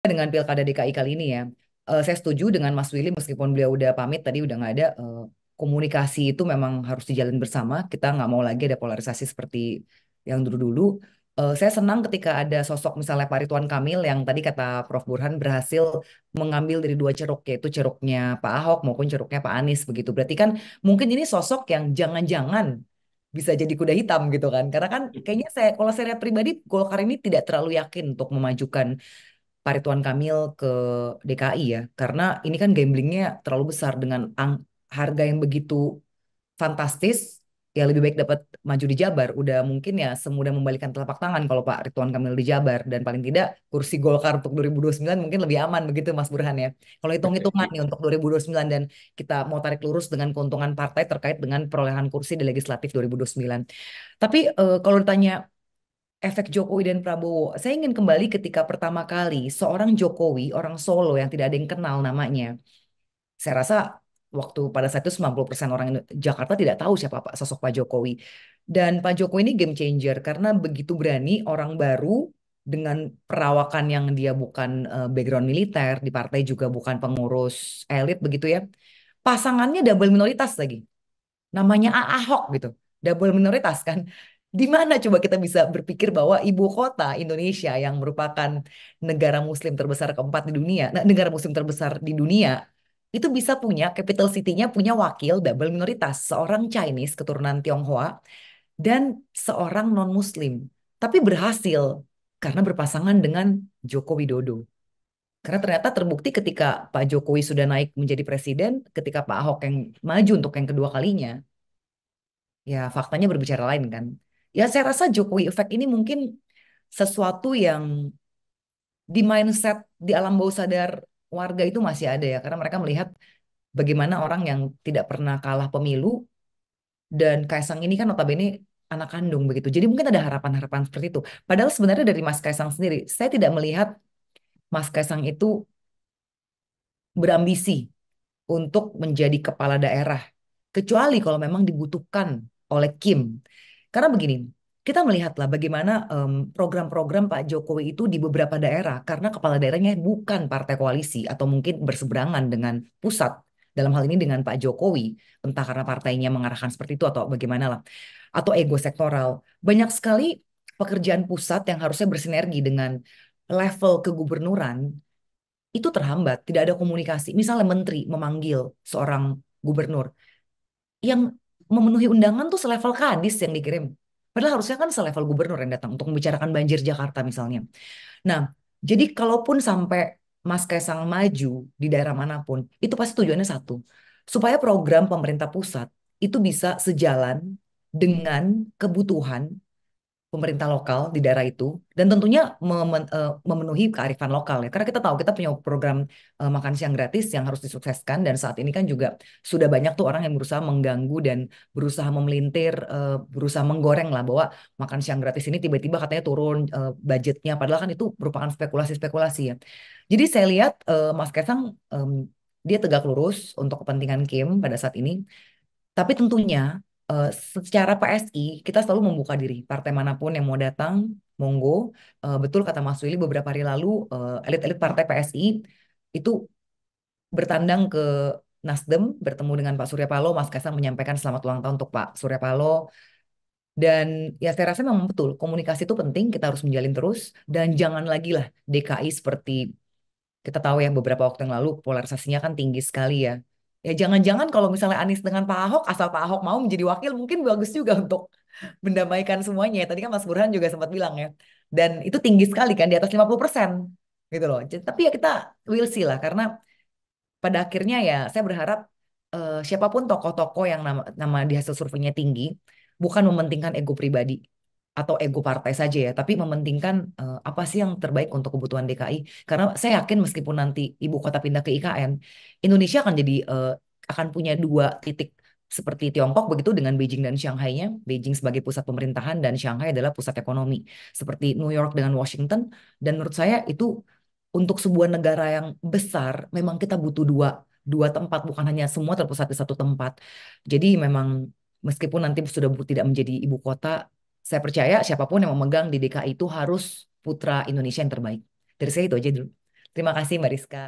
Dengan pilkada DKI kali ini ya, saya setuju dengan Mas Willy meskipun beliau udah pamit tadi udah nggak ada. Komunikasi itu memang harus dijalin bersama. Kita nggak mau lagi ada polarisasi seperti yang dulu-dulu. Saya senang ketika ada sosok misalnya Pak Ridwan Kamil yang tadi kata Prof Burhan berhasil mengambil dari dua ceruk, yaitu ceruknya Pak Ahok maupun ceruknya Pak Anies begitu. Berarti kan mungkin ini sosok yang jangan-jangan bisa jadi kuda hitam gitu kan. Karena kan kayaknya kalau saya lihat pribadi Golkar ini tidak terlalu yakin untuk memajukan Pak Ridwan Kamil ke DKI ya, karena ini kan gamblingnya terlalu besar dengan harga yang begitu fantastis, ya lebih baik dapat maju di Jabar. Udah mungkin ya semudah membalikan telapak tangan kalau Pak Ridwan Kamil di Jabar, dan paling tidak kursi Golkar untuk 2029 mungkin lebih aman begitu Mas Burhan ya. Kalau hitung-hitungan nih untuk 2029 dan kita mau tarik lurus dengan keuntungan partai terkait dengan perolehan kursi di legislatif 2029. Tapi kalau ditanya efek Jokowi dan Prabowo. Saya ingin kembali ketika pertama kali seorang Jokowi, orang Solo yang tidak ada yang kenal namanya. Saya rasa waktu pada saat itu 90% orang Jakarta tidak tahu siapa sosok Pak Jokowi. Dan Pak Jokowi ini game changer karena begitu berani orang baru dengan perawakan yang dia bukan background militer, di partai juga bukan pengurus elit begitu ya. Pasangannya double minoritas lagi, namanya Ahok gitu, double minoritas kan. Di mana coba kita bisa berpikir bahwa ibu kota Indonesia yang merupakan negara muslim terbesar keempat di dunia, nah, negara muslim terbesar di dunia, itu bisa punya capital city-nya punya wakil double minoritas, seorang Chinese keturunan Tionghoa dan seorang non-muslim. Tapi berhasil karena berpasangan dengan Joko Widodo. Karena ternyata terbukti ketika Pak Jokowi sudah naik menjadi presiden, ketika Pak Ahok yang maju untuk yang kedua kalinya, ya faktanya berbicara lain kan. Ya saya rasa Jokowi Effect ini mungkin sesuatu yang di mindset di alam bawah sadar warga itu masih ada ya. Karena mereka melihat bagaimana orang yang tidak pernah kalah pemilu, dan Kaisang ini kan notabene anak kandung begitu. Jadi mungkin ada harapan-harapan seperti itu. Padahal sebenarnya dari Mas Kaisang sendiri, saya tidak melihat Mas Kaisang itu berambisi untuk menjadi kepala daerah. Kecuali kalau memang dibutuhkan oleh Kim. Karena begini, kita melihatlah bagaimana program-program Pak Jokowi itu di beberapa daerah, karena kepala daerahnya bukan partai koalisi atau mungkin berseberangan dengan pusat. Dalam hal ini dengan Pak Jokowi, entah karena partainya mengarahkan seperti itu atau bagaimana lah. Atau ego sektoral. Banyak sekali pekerjaan pusat yang harusnya bersinergi dengan level kegubernuran itu terhambat, tidak ada komunikasi. Misalnya menteri memanggil seorang gubernur yang memenuhi undangan tuh selevel kadis yang dikirim. Padahal harusnya kan selevel gubernur yang datang untuk membicarakan banjir Jakarta misalnya. Nah, jadi kalaupun sampai Mas Kaisang maju di daerah manapun, itu pasti tujuannya satu, supaya program pemerintah pusat itu bisa sejalan dengan kebutuhan pemerintah lokal di daerah itu, dan tentunya memenuhi kearifan lokal ya, karena kita tahu kita punya program makan siang gratis yang harus disukseskan, dan saat ini kan juga sudah banyak tuh orang yang berusaha mengganggu dan berusaha memelintir, berusaha menggoreng lah bahwa makan siang gratis ini tiba-tiba katanya turun budgetnya, padahal kan itu merupakan spekulasi-spekulasi ya. Jadi saya lihat Mas Kaisang dia tegak lurus untuk kepentingan Kim pada saat ini. Tapi tentunya eh, secara PSI kita selalu membuka diri. Partai manapun yang mau datang, monggo. Betul kata Mas Willy beberapa hari lalu elit-elit partai PSI itu bertandang ke Nasdem, bertemu dengan Pak Surya Paloh. Mas Kaisang menyampaikan selamat ulang tahun untuk Pak Surya Paloh. Dan ya saya rasa memang betul komunikasi itu penting, kita harus menjalin terus. Dan jangan lagi lah DKI seperti kita tahu ya beberapa waktu yang lalu polarisasinya kan tinggi sekali ya. Ya jangan-jangan kalau misalnya Anies dengan Pak Ahok, asal Pak Ahok mau menjadi wakil mungkin bagus juga untuk mendamaikan semuanya. Tadi kan Mas Burhan juga sempat bilang ya. Dan itu tinggi sekali kan di atas 50% gitu loh. Tapi ya kita will see lah, karena pada akhirnya ya saya berharap siapapun tokoh-tokoh yang nama di hasil surveinya tinggi bukan mementingkan ego pribadi atau ego partai saja ya, tapi mementingkan apa sih yang terbaik untuk kebutuhan DKI. Karena saya yakin meskipun nanti ibu kota pindah ke IKN, Indonesia akan jadi akan punya dua titik seperti Tiongkok begitu dengan Beijing dan Shanghai-nya. Beijing sebagai pusat pemerintahan dan Shanghai adalah pusat ekonomi. Seperti New York dengan Washington. Dan menurut saya itu untuk sebuah negara yang besar memang kita butuh dua dua tempat, bukan hanya semua terpusat di satu tempat. Jadi memang meskipun nanti sudah tidak menjadi ibu kota, saya percaya siapapun yang memegang di DKI itu harus putra Indonesia yang terbaik. Dari saya itu aja dulu. Terima kasih Mbak Rizka.